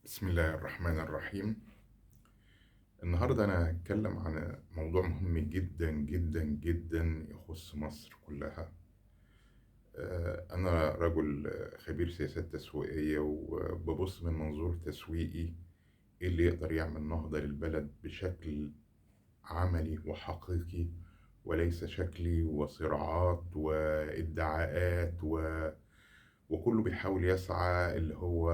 بسم الله الرحمن الرحيم. النهاردة أنا هتكلم عن موضوع مهم جدا جدا جدا يخص مصر كلها. أنا رجل خبير سياسات تسويقية وببص من منظور تسويقي إيه اللي يقدر يعمل نهضة للبلد بشكل عملي وحقيقي، وليس شكلي وصراعات وادعاءات وكله بيحاول يسعى اللي هو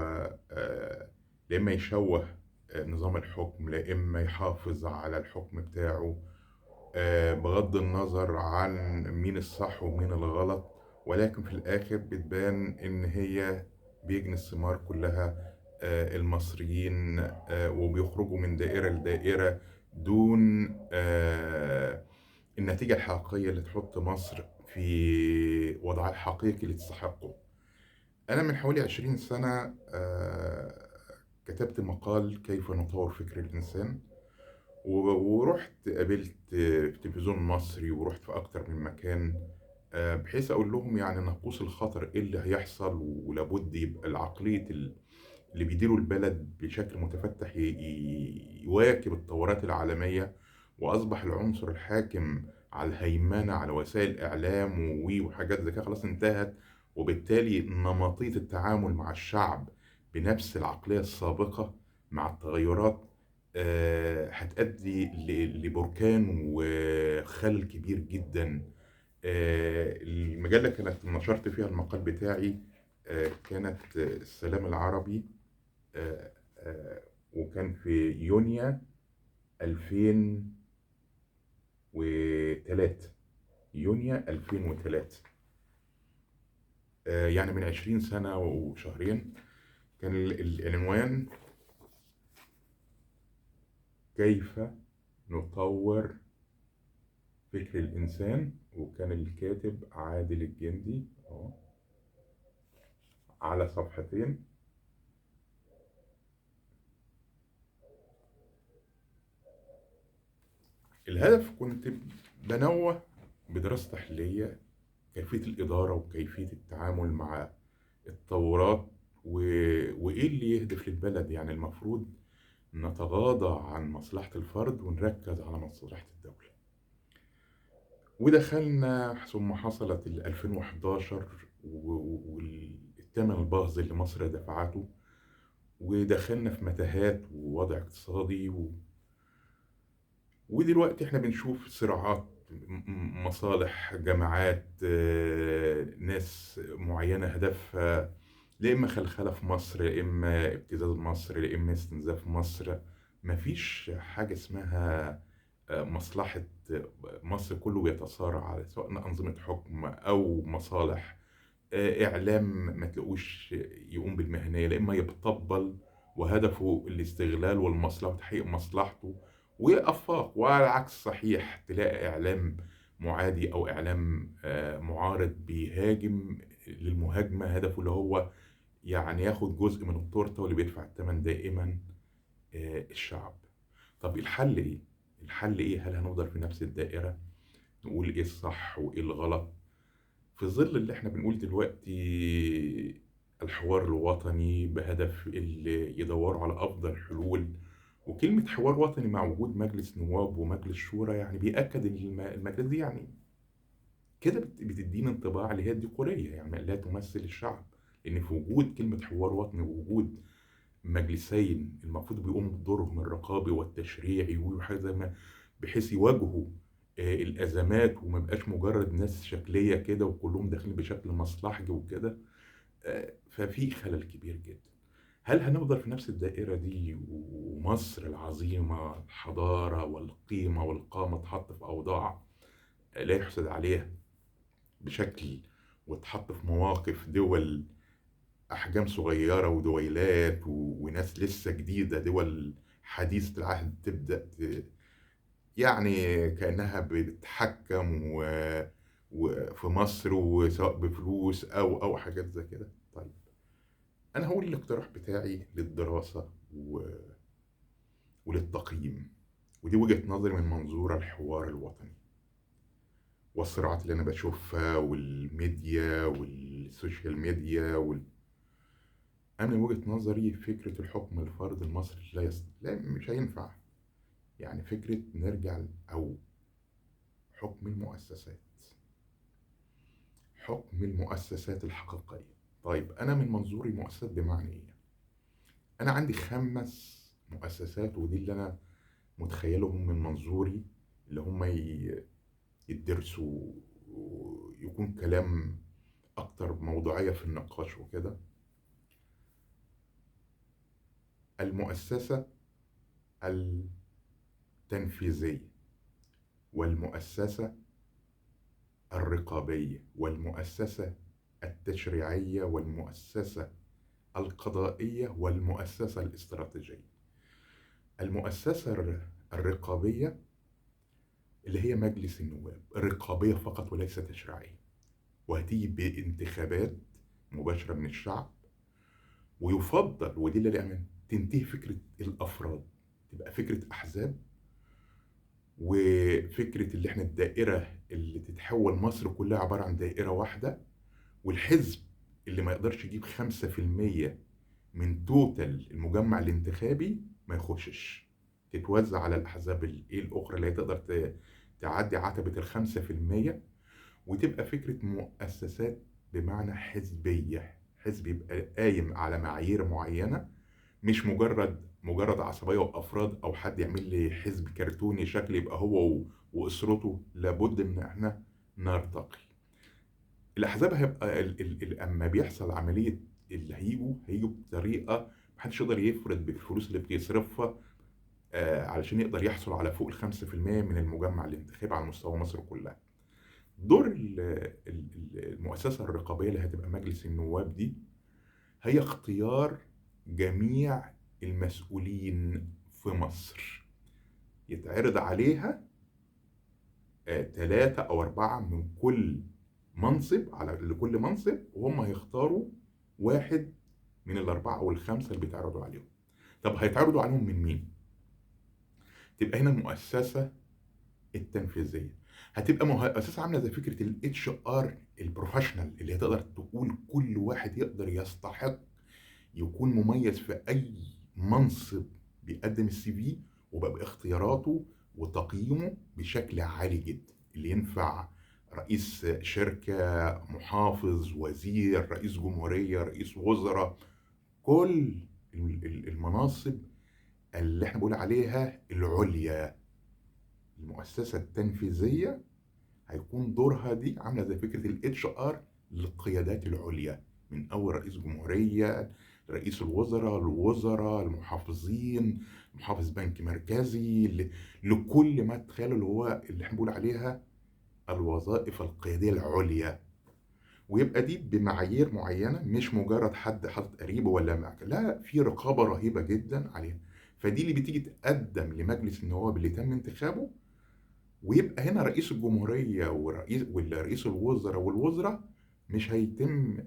لا إما يشوه نظام الحكم، لا إما يحافظ على الحكم بتاعه بغض النظر عن مين الصح ومين الغلط. ولكن في الآخر بتبان إن هي بيجني الثمار كلها المصريين، وبيخرجوا من دائرة لدائرة دون النتيجة الحقيقية اللي تحط مصر في وضعها الحقيقي اللي تستحقه. أنا من حوالي 20 سنة كتبت مقال كيف نطور فكر الإنسان، ورحت قابلت في تلفزيون مصري ورحت في أكتر من مكان، بحيث أقول لهم يعني ناقوس الخطر إيه اللي هيحصل، ولابد يبقى العقلية اللي بيديروا البلد بشكل متفتح يواكب التطورات العالمية. وأصبح العنصر الحاكم على الهيمنة على وسائل الإعلام وحاجات زي كده خلاص انتهت، وبالتالي نمطية التعامل مع الشعب بنفس العقلية السابقة مع التغيرات هتؤدي لبركان وخلل كبير جدا. المجلة كانت نشرت فيها المقال بتاعي كانت السلام العربي، آه، وكان في يونيو 2003. يونيو 2003، يعني من 20 سنة وشهرين. كان العنوان كيف نطور فكر الإنسان، وكان الكاتب عادل الجندي على صفحتين. الهدف كنت بنوه بدراسة تحليلية كيفية الإدارة وكيفية التعامل مع التطورات وإيه اللي يهدف للبلد. يعني المفروض نتغاضى عن مصلحة الفرد ونركز على مصلحة الدولة. ودخلنا ثم حصلت 2011 والثمن الباهظ اللي مصر دفعته، ودخلنا في متاهات ووضع اقتصادي ودلوقتي احنا بنشوف صراعات مصالح جماعات، ناس معينة هدفها لا إما خلخلة في مصر، لا إما ابتزاز مصر، لا إما استنزاف مصر. مفيش حاجة اسمها مصلحة مصر. كله بيتصارع على سواء أنظمة حكم أو مصالح إعلام ما تلاقوش يقوم بالمهنية، لا إما يتطبل وهدفه الاستغلال والمصلحة وتحقيق مصلحته وأفاق. وعلى العكس صحيح تلاقي إعلام معادي أو إعلام معارض بيهاجم للمهاجمة، هدفه اللي هو يعني ياخد جزء من التورتة، واللي بيدفع الثمن دائما الشعب. طب الحل إيه؟ الحل إيه؟ هل هنفضل في نفس الدائرة نقول إيه الصح وإيه الغلط في ظل اللي إحنا بنقول دلوقتي الحوار الوطني بهدف اللي يدوروا على أفضل حلول؟ وكلمة حوار وطني مع وجود مجلس نواب ومجلس شورى يعني بيأكد إن المجلس دي يعني كده بتدينا انطباع اللي هي الديمقراطية، يعني لا تمثل الشعب. لأن في وجود كلمة حوار وطني ووجود مجلسين المفروض بيقوموا بدورهم الرقابي والتشريعي وحاجة زي ما بحيث يواجهوا الأزمات، وما بقاش مجرد ناس شكلية كده وكلهم داخلين بشكل مصلحجي وكده. ففي خلل كبير جدا. هل هنفضل في نفس الدائرة دي ومصر العظيمة الحضارة والقيمة والقامة تحط في أوضاع لا يحسد عليها بشكل، وتحط في مواقف دول أحجام صغيرة ودويلات وناس لسه جديدة، دول حديثة العهد تبدأ يعني كأنها بتتحكم وفي مصر، وسواء بفلوس أو حاجات زي كده. طيب أنا هقول الاقتراح بتاعي للدراسة وللتقييم، ودي وجهة نظري من منظور الحوار الوطني والصراعات اللي أنا بشوفها والميديا والسوشيال ميديا أنا من وجهة نظري فكرة الحكم الفردي المصري لا مش هينفع. يعني فكرة نرجع أو حكم المؤسسات، حكم المؤسسات الحقيقية. طيب أنا من منظوري مؤسسات بمعنى إيه؟ أنا عندي 5 مؤسسات، ودي اللي أنا متخيلهم من منظوري، اللي هم يدرسوا ويكون كلام أكتر موضوعية في النقاش وكده. المؤسسة التنفيذية، والمؤسسة الرقابية، والمؤسسة التشريعية، والمؤسسة القضائية، والمؤسسة الاستراتيجية. المؤسسة الرقابية اللي هي مجلس النواب، الرقابية فقط وليس تشريعية، وهتيجي بانتخابات مباشرة من الشعب. ويفضل، ودي اللي الأمان، تنتهي فكرة الأفراد، تبقى فكرة أحزاب، وفكرة اللي احنا الدائرة اللي تتحول مصر كلها عبارة عن دائرة واحدة، والحزب اللي ما يقدرش يجيب 5% من توتال المجمع الانتخابي ما يخشش، تتوزع على الأحزاب الأخرى اللي هي تقدر تعدي عتبة 5%. وتبقى فكرة مؤسسات بمعنى حزبية، حزب يبقى قايم على معايير معينة، مش مجرد عصبية وأفراد، أو حد يعمل لي حزب كرتوني شكل يبقى هو وأسرته. لابد إن إحنا نرتقي. الأحزاب هيبقى أما بيحصل عملية اللي هيجوا بطريقة محدش يقدر يفرض بالفلوس اللي بيصرفها علشان يقدر يحصل على فوق 5% من المجمع الانتخابي على مستوى مصر كلها. دور المؤسسة الرقابية اللي هتبقى مجلس النواب دي، هي اختيار جميع المسؤولين في مصر، يتعرض عليها 3 أو 4 من كل منصب، على لكل منصب، وهم هيختاروا واحد من ال4 أو ال5 اللي بيتعرضوا عليهم. طب هيتعرضوا عليهم من مين؟ تبقى هنا المؤسسة التنفيذية، هتبقى مؤسسة عاملة زي فكرة الاتش ار البروفيشنال، اللي هتقدر تقول كل واحد يقدر يستحق يكون مميز في أي منصب بيقدم السي في، وبقى باختياراته وتقييمه بشكل عالي جدا، اللي ينفع رئيس شركة، محافظ، وزير، رئيس جمهورية، رئيس وزراء، كل المناصب اللي احنا بنقول عليها العليا. المؤسسة التنفيذية هيكون دورها دي عاملة زي فكرة الاتش ار للقيادات العليا، من أول رئيس جمهورية، رئيس الوزراء، المحافظين، محافظ بنك مركزي، لكل ما تخيلوا اللي هو اللي احنا بنقول عليها الوظائف القيادية العليا. ويبقى دي بمعايير معينة، مش مجرد حد حاطط قريبه ولا معك، لا، في رقابة رهيبة جدا عليها. فدي اللي بتيجي تقدم لمجلس النواب اللي تم انتخابه، ويبقى هنا رئيس الجمهورية ورئيس الوزراء والوزراء مش هيتم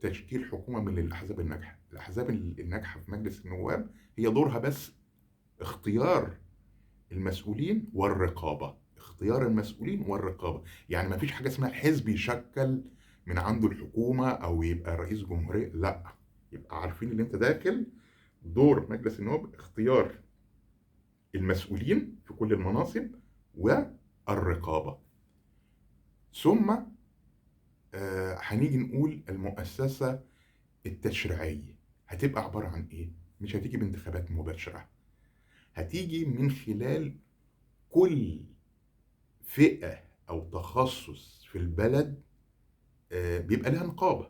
تشكيل حكومة من الأحزاب الناجحة. الأحزاب الناجحة في مجلس النواب هي دورها بس اختيار المسؤولين والرقابة، اختيار المسؤولين والرقابة. يعني ما فيش حاجة اسمها الحزب يشكل من عنده الحكومة أو يبقى رئيس جمهورية، لا، يبقى عارفين اللي انت داخل. دور مجلس النواب اختيار المسؤولين في كل المناصب والرقابة. ثم هنيجي نقول المؤسسة التشريعية هتبقى عبارة عن ايه؟ مش هتيجي بانتخابات مباشرة، هتيجي من خلال كل فئة أو تخصص في البلد بيبقى لها نقابة.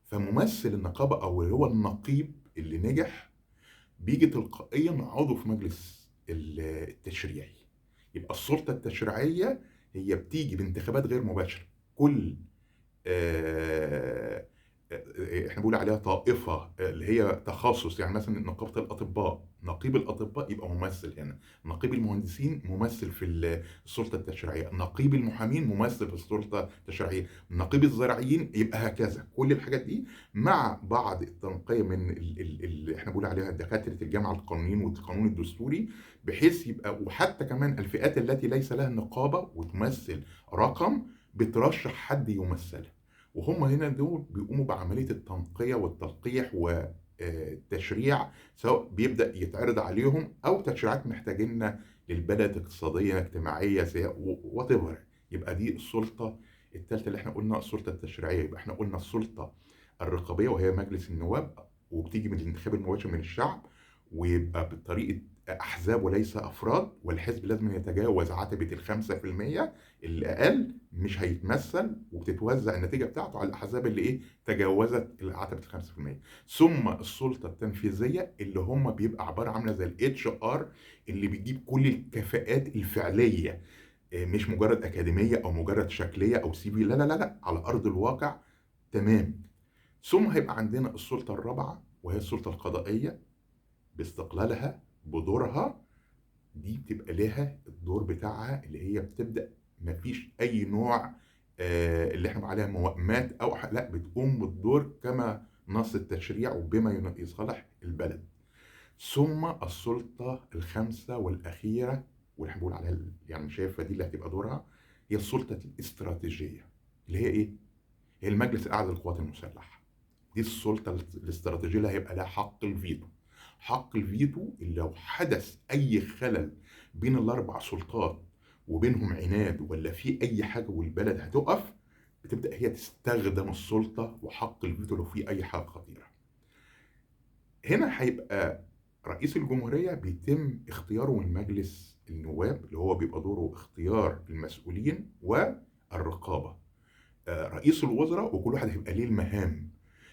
فممثل النقابة أو اللي هو النقيب اللي نجح بيجي تلقائيا عضو في مجلس التشريعي. يبقى السلطة التشريعية هي بتيجي بانتخابات غير مباشرة. كل احنا بنقول عليها طائفة اللي هي تخصص، يعني مثلا نقابة الأطباء، نقيب الأطباء يبقى ممثل هنا، نقيب المهندسين ممثل في السلطة التشريعية، نقيب المحامين ممثل في السلطة التشريعية، نقيب الزراعيين، يبقى هكذا. كل الحاجات دي مع بعض التنقية من اللي احنا بنقول عليها دكاترة الجامعة القانونيين والقانون الدستوري، بحيث يبقى وحتى كمان الفئات التي ليس لها نقابة وتمثل رقم بترشح حد يمثلها. وهم هنا دول بيقوموا بعملية التنقية والتلقيح تشريع سواء بيبدأ يتعرض عليهم أو تشريعات محتاجينها للبلد اقتصاديًا، اجتماعية، whatever. يبقى دي السُلطة التالتة اللي إحنا قُلنا السُلطة التشريعية. يبقى إحنا قُلنا السُلطة الرقابية وهي مجلس النواب، وبتيجي من الانتخاب المباشر من الشعب، ويبقى بطريقة أحزاب وليس أفراد، والحزب لازمًا يتجاوز عتبة ال5% الأقل مش هيتمثّل، وبتتوزّع النتيجة بتاعته على الأحزاب اللي تجاوزت عتبة ال5%. ثم السُلطة التنفيذية اللي هم بيبقى عبارة عاملة زي الHR اللي بيجيب كل الكفاءات الفعلية، مش مجرد أكاديمية أو مجرد شكلية أو CV، لا، لا، لا، لأ، على أرض الواقع تمام. ثم هيبقى عندنا السُلطة الرابعة وهي السُلطة القضائية باستقلالها، بدورها. دي بتبقى ليها الدور بتاعها اللي هي بتبدأ ما فيش أي نوع اللي إحنا بنقول عليها موائمات أو لأ، بتقوم بالدور كما نص التشريع وبما يصلح البلد. ثم السلطة الخامسة والأخيرة واللي إحنا بنقول عليها يعني شايفها دي اللي هتبقى دورها، هي السلطة الاستراتيجية، اللي هي إيه؟ هي المجلس الأعلى للقوات المسلحة. دي السلطة الاستراتيجية اللي هيبقى لها حق الفيتو. حق الفيتو اللي لو حدث أي خلل بين الأربع سلطات وبينهم عناد ولا في أي حاجة والبلد هتقف، بتبدأ هي تستخدم السلطة وحق الفيتو لو في أي حاجة خطيرة. هنا هيبقى رئيس الجمهورية بيتم اختياره من مجلس النواب اللي هو بيبقى دوره اختيار المسؤولين والرقابة. رئيس الوزراء وكل واحد هيبقى ليه المهام.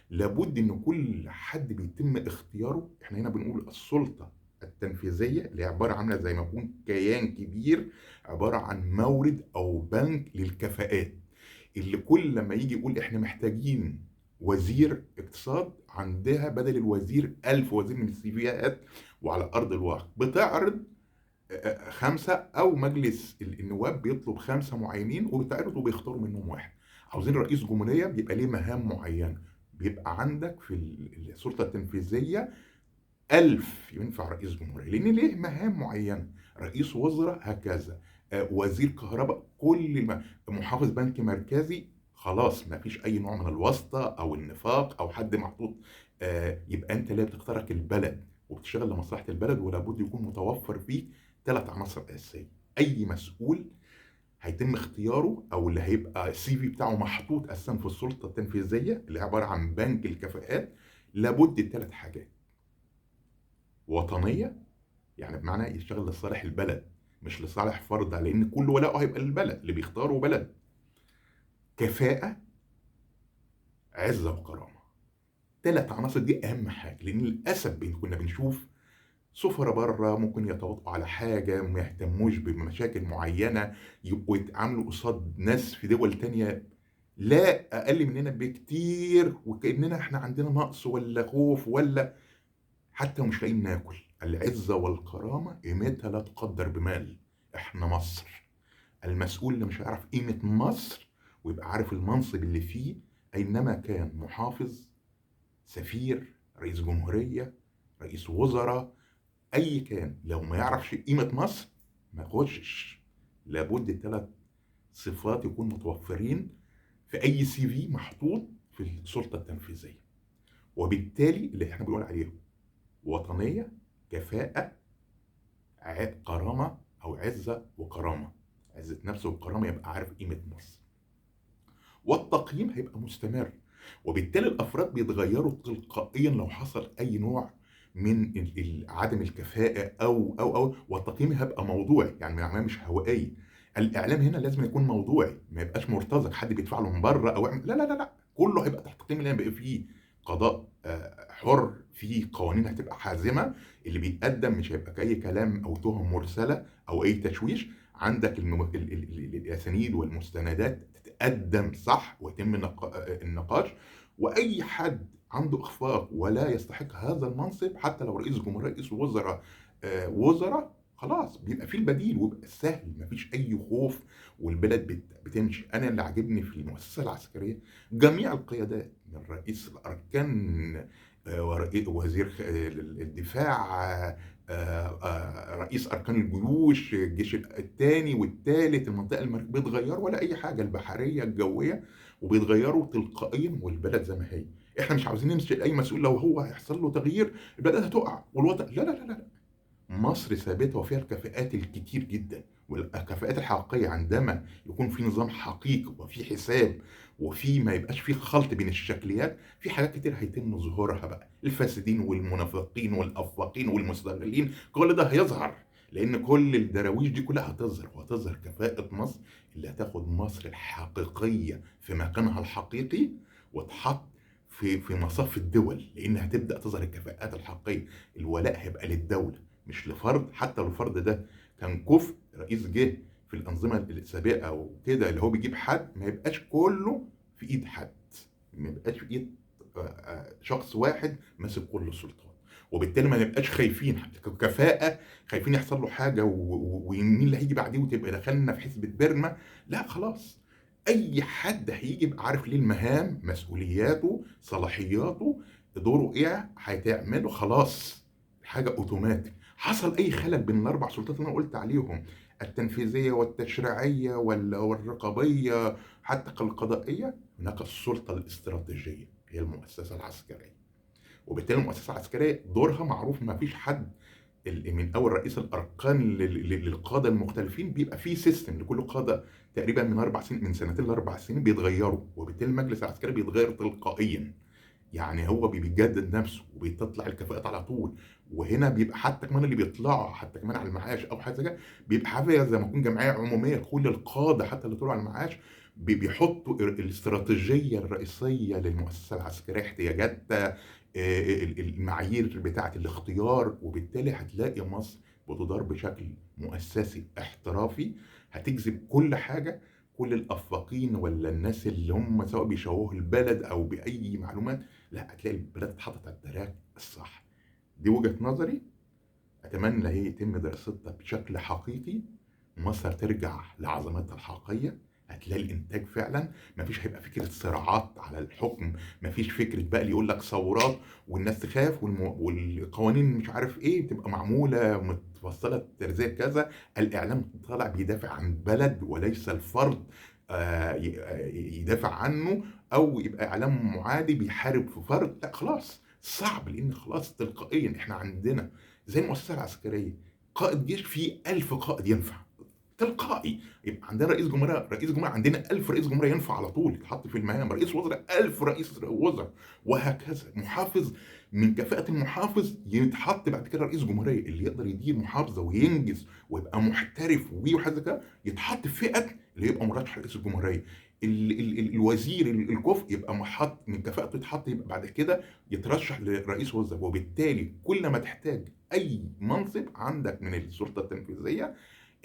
لابد ان كل حد بيتم اختياره. احنا هنا بنقول السلطة التنفيذية اللي هي عبارة عاملة زي ما يكون كيان كبير، عبارة عن مورد او بنك للكفاءات، اللي كل لما يجي يقول احنا محتاجين وزير اقتصاد، عندها بدل الوزير 1000 وزير من السيفيات، وعلى ارض الواقع بتعرض خمسة أو مجلس النواب بيطلب خمسة معينين وبيتعرضوا وبيختاروا منهم واحد. عاوزين رئيس جمهورية بيبقى ليه مهام معينة. بيبقى عندك في السلطة التنفيذية 1000 ينفع رئيس جمهورية لأن ليه مهام معينة. رئيس وزراء هكذا، وزير كهرباء، محافظ بنك مركزي، خلاص ما فيش أي نوع من الواسطة أو النفاق أو حد محطوط. يبقى أنت اللي بتخترق البلد وبتشتغل لمصلحة البلد، ولا بد يكون متوفر فيه 3 عناصر أساسية. أي مسؤول هيتم اختياره أو اللي هيبقى الCV بتاعه محطوط أساسًا في السلطة التنفيذية اللي هي عبارة عن بنك الكفاءات، لابد ال3 حاجات. وطنية، يعني بمعنى يشتغل لصالح البلد مش لصالح فرد، لأن كل ولاؤه هيبقى للبلد اللي بيختاره بلد. كفاءة، عزة وكرامة. 3 عناصر دي أهم حاجة، لأن للأسف كنا بنشوف سفراء بره ممكن يتواطئوا على حاجة، ما يهتموش بمشاكل معينة، يبقوا يتعاملوا قصاد ناس في دول تانية لا أقل مننا بكتير، وكأننا إحنا عندنا نقص ولا خوف ولا حتى مش لاقيين ناكل. العزة والكرامة قيمتها لا تقدر بمال. إحنا مصر. المسؤول اللي مش هيعرف قيمة مصر ويبقى عارف المنصب اللي فيه أينما كان، محافظ، سفير، رئيس جمهورية، رئيس وزراء، أي كان، لو ما يعرفش قيمة مصر ما يخشش. لابد ال3 صفات يكونوا متوفرين في أي CV محطوط في السلطة التنفيذية. وبالتالي اللي إحنا بنقول عليه وطنية، كفاءة، كرامة أو عزة وكرامة. عزة نفس وكرامة، يبقى عارف قيمة مصر. والتقييم هيبقى مستمر، وبالتالي الأفراد بيتغيروا تلقائيًا لو حصل أي نوع من عدم الكفاءة أو والتقييم هيبقى موضوعي، يعني معناه مش هوائي. الإعلام هنا لازم يكون موضوعي، ما يبقاش مرتزق، حد بيدفع له من برّه أو لا، لا، لا، لأ، كله هيبقى تحت تقييم، لأن هيبقى في قضاء حُر، في قوانين هتبقى حازمة. اللي بيتقدم مش هيبقى أي كلام أو تُهَم مرسلة أو أي تشويش. عندك الأسانيد والمستندات تتقدم صح ويتم النقاش. وأي حد عنده إخفاق ولا يستحق هذا المنصب، حتى لو رئيس جمهورية، رئيس وزراء، وزراء، خلاص بيبقى في البديل ويبقى سهل، ما فيش أي خوف والبلد بتمشي. أنا اللي عاجبني في المؤسسة العسكرية جميع القيادات من رئيس الأركان، وزير الدفاع، رئيس أركان الجيوش، الجيش التاني والتالت، المنطقة بيتغيروا ولا أي حاجة، البحرية، الجوية، وبيتغيروا تلقائيًا والبلد زي ما هي. إحنا مش عاوزين نمشي أي مسؤول لو هو هيحصل له تغيير البلد هتقع والوطن لا، لا، لا، لا. مصر ثابتة وفيها الكفاءات الكتير جدًا، والكفاءات الحقيقية عندما يكون في نظام حقيقي وفي حساب وفي ما يبقاش في خلط بين الشكليات، في حاجات كتير هيتم ظهورها بقى، الفاسدين والمنافقين والأفاقين والمستغلين، كل ده هيظهر، لإن كل الدراويش دي كلها هتظهر، وهتظهر كفاءة مصر اللي هتاخد مصر الحقيقية في مكانها الحقيقي وتحط في مصاف الدول، لإن هتبدأ تظهر الكفاءات الحقيقية، الولاء هيبقى للدولة. مش لفرد، حتى لو الفرد ده كان كفء رئيس جه في الأنظمة السابقة وكده اللي هو بيجيب حد ما يبقاش كله في إيد حد، ما يبقاش في إيد شخص واحد ماسك كل السلطات، وبالتالي ما نبقاش خايفين كفاءة، خايفين يحصل له حاجة ومين اللي هيجي بعديه وتبقى دخلنا في حسبة بيرما. لا خلاص، أي حد هيجي يبقى عارف ليه المهام، مسؤولياته، صلاحياته، دوره إيه، هتعمله خلاص حاجة أوتوماتيك. حصل أي خلل بين الأربع سلطات اللي أنا قلت عليهم، التنفيذية والتشريعية والرقابية حتى القضائية، هناك السلطة الاستراتيجية هي المؤسسة العسكرية، وبالتالي المؤسسة العسكرية دورها معروف، ما فيش حد من اول رئيس الاركان للقاده المختلفين بيبقى في سيستم لكل قاده تقريبا من 4 سنين، من سنتين ل4 سنين بيتغيروا، وبالتالي المجلس العسكري بيتغير تلقائيا، يعني هو بيجدد نفسه وبيطلع الكفاءات على طول. وهنا بيبقى حتى كمان اللي بيطلعوا حتى كمان على المعاش او حاجه زي كده بيبقى حاجه زي ما تكون جمعيه عموميه، كل القاده حتى اللي طلعوا على المعاش بيحطوا الاستراتيجيه الرئيسيه للمؤسسه العسكريه، احتياجاتها، المعايير بتاعه الاختيار، وبالتالي هتلاقي مصر بتدار بشكل مؤسسي احترافي، هتجذب كل حاجه، كل الافاقين ولا الناس اللي هم سواء بيشوهوا البلد او باي معلومات، لا هتلاقي البلد اتحطت على التراك الصح. دي وجهة نظري، اتمنى هي يتم دراستها بشكل حقيقي، مصر ترجع لعظمتها الحقيقية، هتلاقي الانتاج فعلا، مفيش هيبقى فكره صراعات على الحكم، مفيش فكره بقى اللي يقول لك ثورات والناس تخاف والقوانين مش عارف ايه بتبقى معموله متفصله ترزيه كذا، الاعلام طالع بيدافع عن بلد وليس الفرد يدافع عنه، او يبقى اعلام معادي بيحارب في فرد، لا خلاص صعب، لان خلاص تلقائيا احنا عندنا زي المؤسسه العسكريه قائد جيش فيه 1000 قائد ينفع تلقائي، يبقى عندنا رئيس جمهوريه، رئيس جمهوريه عندنا 1000 رئيس جمهوريه ينفع على طول يتحط في المهام، رئيس وزراء 1000 رئيس وزراء، وهكذا محافظ، من كفاءة المحافظ يتحط بعد كده رئيس جمهوريه اللي يقدر يدير محافظه وينجز ويبقى محترف وحاجه كده، يتحط في فئه اللي يبقى مرشح رئيس الجمهوريه، الوزير الكفء يبقى محط من كفاءته، يتحط يبقى بعد كده يترشح لرئيس وزراء، وبالتالي كل ما تحتاج اي منصب عندك من السلطه التنفيذيه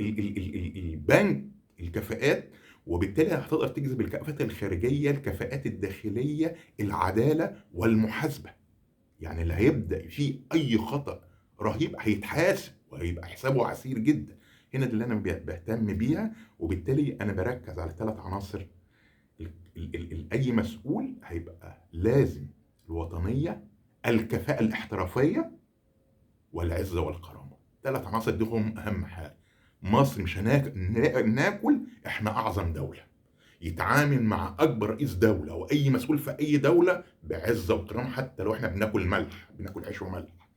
البنك الكفاءات، وبالتالي هتقدر تجذب الكفاءات الخارجيه، الكفاءات الداخليه، العداله والمحاسبه، يعني اللي هيبدا فيه اي خطا رهيب هيتحاسب وهيبقى حسابه عسير جدا. هنا ده اللي انا بهتم بيها، وبالتالي انا بركز على 3 عناصر. اي مسؤول هيبقى لازم الوطنيه، الكفاءه الاحترافيه، والعزه والكرامه، 3 عناصر دي هم اهم حاجه. مصر مش ناكل، احنا اعظم دوله، يتعامل مع اكبر رئيس دوله واي مسؤول في اي دوله بعزه وكرامه، حتى لو احنا بناكل ملح، بناكل عيش وملح،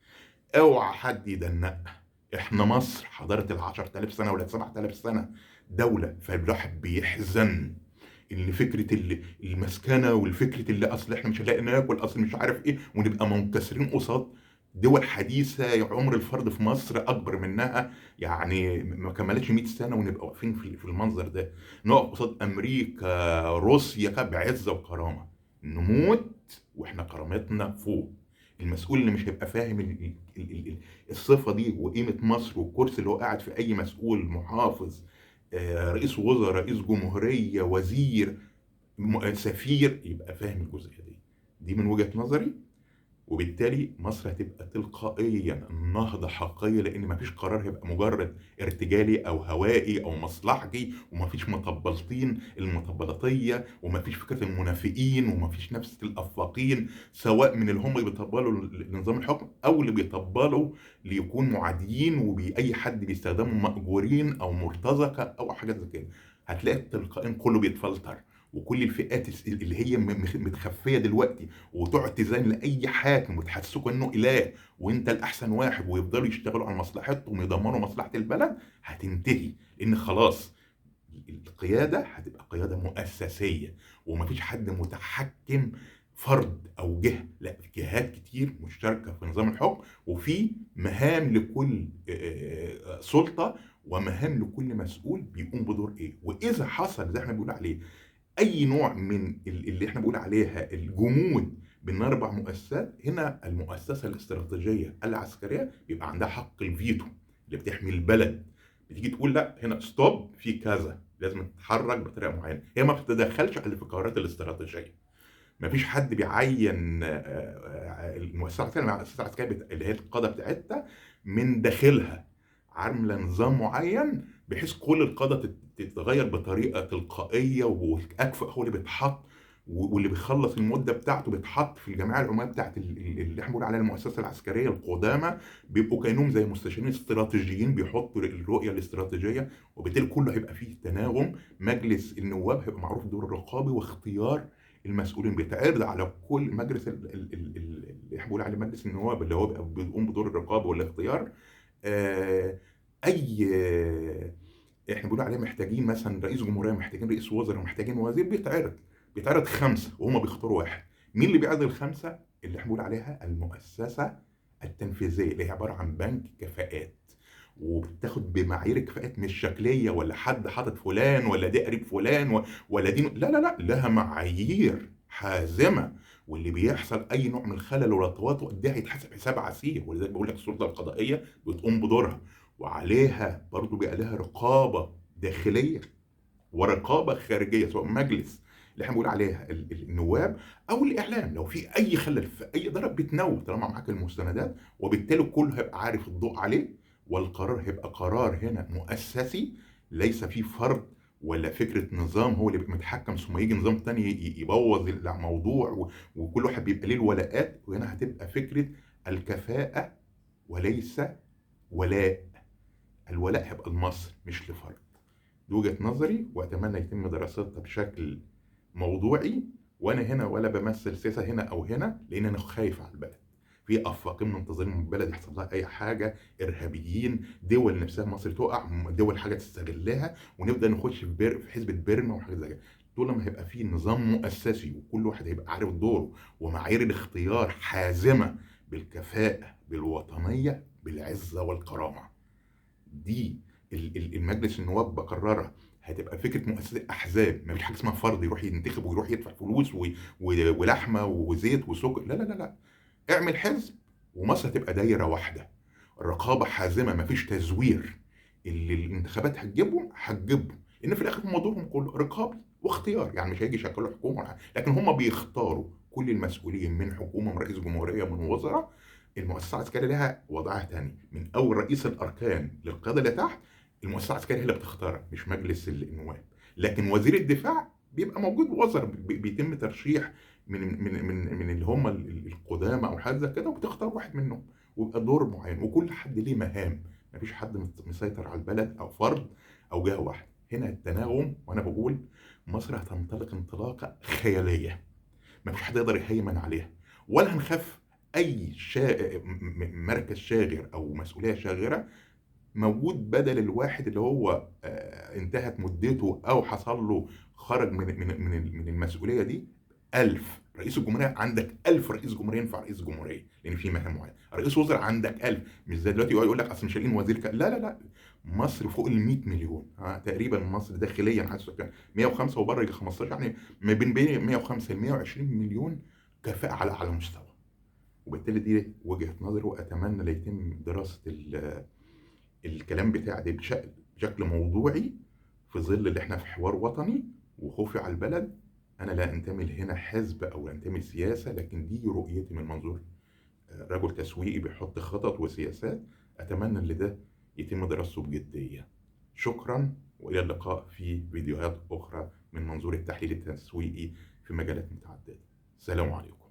اوعى حد يدنقنا، احنا مصر حضاره ال10000 سنه ولا 7000 سنه دوله، فالواحد بيحزن ان فكره المسكنه والفكره اللي اصل احنا مش هنلاقي ناكل، اصل مش عارف ايه، ونبقى منكسرين قصاد دول حديثه عمر الفرد في مصر اكبر منها، يعني ما كملتش 100 سنه ونبقى واقفين في المنظر ده، نقف قصاد امريكا روسيا بعزه وكرامه، نموت واحنا كرامتنا فوق. المسؤول اللي مش هيبقى فاهم الصفه دي وقيمه مصر والكرسي اللي هو قاعد في، اي مسؤول محافظ، رئيس وزراء، رئيس جمهوريه، وزير، سفير، يبقى فاهم الجزئيه دي من وجهه نظري، وبالتالي مصر هتبقى تلقائيا نهضة حقيقية، لأن مفيش قرار هيبقى مجرد ارتجالي أو هوائي أو مصلحجي، ومفيش مطبلتين المطبلاتية، ومفيش فكرة المنافقين، ومفيش نفس الأفاقين، سواء من اللي هم بيطبلوا لنظام الحكم أو اللي بيطبلوا ليكون معاديين، وأي حد بيستخدموا مأجورين أو مرتزقة أو حاجات زي كده، هتلاقي تلقائيا كله بيتفلتر، وكل الفئات اللي هي متخفيه دلوقتي، وتقعد تزين لاي حاكم وتحسسه انه اله وانت الاحسن واحد، ويفضلوا يشتغلوا على مصلحتهم ويدمروا مصلحه البلد، هتنتهي. لان خلاص القياده هتبقى قياده مؤسسيه، ومفيش حد متحكم فرد او جهه، لا، جهات كتير مشتركه في نظام الحكم، وفي مهام لكل سلطه، ومهام لكل مسؤول بيقوم بدور ايه. واذا حصل زي احنا بنقول عليه اي نوع من اللي احنا بنقول عليها الجمود بين اربع مؤسسات، هنا المؤسسه الاستراتيجيه العسكريه بيبقى عندها حق الفيتو اللي بتحمي البلد. بتيجي تقول لا هنا ستوب، في كذا لازم تتحرك بطريقه معينه، هي ما بتتدخلش الا في القرارات الاستراتيجيه. ما فيش حد بيعين المؤسسه العسكريه، المؤسسه العسكريه اللي هي القاده بتاعتها من داخلها عامله نظام معين بحيث كل القاده تتغير بطريقه تلقائيه، والاكفأ هو اللي بيتحط، واللي بيخلص المده بتاعته بيتحط في الجمعيه العموميه بتاعت اللي احنا بنقول عليها المؤسسه العسكريه القدامى، بيبقوا كانهم زي مستشارين استراتيجيين بيحطوا الرؤيه الاستراتيجيه، وبالتالي كله هيبقى فيه تناغم. مجلس النواب هيبقى معروف دور الرقابي واختيار المسؤولين، بيتعرض على كل مجلس اللي احنا بنقول عليه مجلس النواب اللي هو بيقوم بدور الرقابه والاختيار. آه، اي احنا بنقول عليه محتاجين مثلا رئيس جمهوريه، محتاجين رئيس وزراء، محتاجين وزير، بيتعرض خمسه وهم بيختاروا واحد. مين اللي بيعرض الخمسه؟ اللي احنا بنقول عليها المؤسسه التنفيذيه، اللي هي عباره عن بنك كفاءات، وبتاخد بمعايير الكفاءات، مش شكليه ولا حد حاطط فلان ولا دي قريب فلان ولا دي، لا لا لا، لها معايير حازمه. واللي بيحصل اي نوع من الخلل ولا تواطؤ ده هيتحسب حساب عسير. ولذلك بقول لك السلطه القضائيه بتقوم بدورها، وعليها برضو بيبقى لها رقابه داخليه ورقابه خارجيه، سواء مجلس اللي احنا بنقول عليها النواب او الاعلام، لو في اي خلل في اي ضرب بتنوه طالما معاك المستندات، وبالتالي الكل هيبقى عارف الضوء عليه، والقرار هيبقى قرار هنا مؤسسي، ليس فيه فرد ولا فكره نظام هو اللي بيبقى متحكم ثم يجي نظام تاني يبوظ الموضوع، وكل واحد بيبقى ليه الولاءات. وهنا هتبقى فكره الكفاءه وليس ولاء. الولاء هيبقى لمصر مش لفرد. دي وجهة نظري، واتمنى يتم دراستها بشكل موضوعي. وانا هنا ولا بمثل سياسة هنا او هنا، لان انا خايف على البلد. في افاقين منتظرين من البلد يحصل لها اي حاجه، ارهابيين، دول نفسها مصر تقع، دول حاجه تستغلها، ونبدا نخش في حزب بيرما وحاجات زي كده. طول ما هيبقى في نظام مؤسسي وكل واحد هيبقى عارف دوره، ومعايير الاختيار حازمه بالكفاءه بالوطنيه بالعزه والكرامه، دي المجلس النواب بقررها، هتبقى فكره مؤسسه احزاب. ما فيش حاجه اسمها فرد يروح ينتخب ويروح يدفع فلوس ولحمه وزيت وسكر، لا لا لا لا. اعمل حزب ومصر هتبقى دايره واحده، الرقابه حازمه، ما فيش تزوير. اللي الانتخابات هتجيبهم، لان في الاخر هم دورهم كله رقابي واختيار، يعني مش هيجي يشكلوا حكومه ولا حاجة. لكن هم بيختاروا كل المسؤولين، من حكومه، من رئيس جمهوريه، من وزراء. المؤسسه العسكريه لها وضعها تاني، من اول رئيس الاركان للقياده اللي تحت، المؤسسه العسكريه هي اللي بتختار مش مجلس النواب. لكن وزير الدفاع بيبقى موجود وزراء، بيتم ترشيح من اللي هم القدامى او حاجه زي كده، وبتختار واحد منهم، ويبقى دور معين، وكل حد ليه مهام. مفيش حد مسيطر على البلد او فرد او جهه واحده. هنا التناغم. وانا بقول مصر هتنطلق انطلاقه خياليه، مفيش حد يقدر يهيمن عليها، ولا هنخاف اي مركز شاغر او مسؤوليه شاغره موجود بدل الواحد اللي هو انتهت مدته او حصل له خرج من المسؤوليه دي. 1000 رئيس الجمهوريه، عندك 1000 رئيس جمهوريه ينفع رئيس جمهوريه، لان في مهام معينه. رئيس وزراء عندك 1000، مش زي دلوقتي يقعد يقول لك اصل مش لاقيين وزير لا لا لا. مصر فوق ال 100 مليون تقريبا. مصر داخليا عدد السكان 105 وبره يجي 15، يعني ما بين 105 ل 120 مليون كفاءه على اعلى مستوى. وبالتالي دي وجهه نظري، واتمنى لا يتم دراسه الكلام بتاعي ده بشكل موضوعي، في ظل اللي احنا في حوار وطني وخوفي على البلد. انا لا انتمي هنا حزب او لا انتمي سياسه، لكن دي رؤيتي من منظور رجل تسويقي بيحط خطط وسياسات. اتمنى ان ده يتم دراسته بجديه. شكرا، والى اللقاء في فيديوهات اخرى من منظور التحليل التسويقي في مجالات متعدده. السلام عليكم.